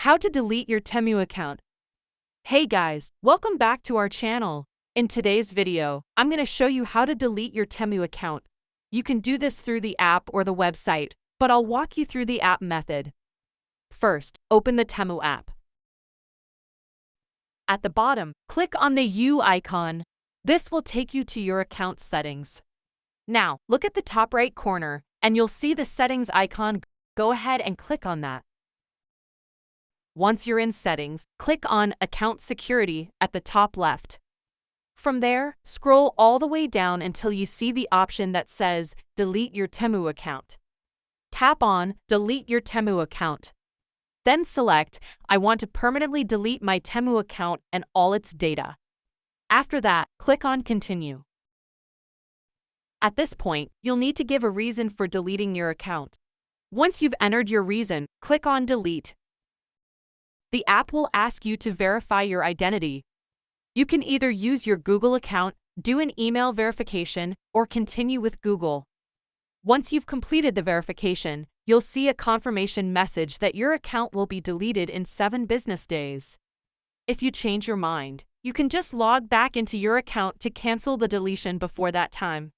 How to delete your Temu account. Hey guys, welcome back to our channel. In today's video, I'm going to show you how to delete your Temu account. You can do this through the app or the website, but I'll walk you through the app method. First, open the Temu app. At the bottom, click on the U icon. This will take you to your account settings. Now, look at the top right corner, and you'll see the settings icon. Go ahead and click on that. Once you're in settings, click on Account Security at the top left. From there, scroll all the way down until you see the option that says Delete your Temu account. Tap on Delete your Temu account. Then select I want to permanently delete my Temu account and all its data. After that, click on Continue. At this point, you'll need to give a reason for deleting your account. Once you've entered your reason, click on Delete. The app will ask you to verify your identity. You can either use your Google account, do an email verification, or continue with Google. Once you've completed the verification, you'll see a confirmation message that your account will be deleted in 7 business days. If you change your mind, you can just log back into your account to cancel the deletion before that time.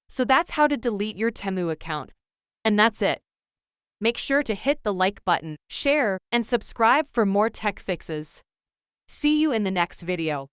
So that's how to delete your Temu account. And that's it. Make sure to hit the like button, share, and subscribe for more tech fixes. See you in the next video.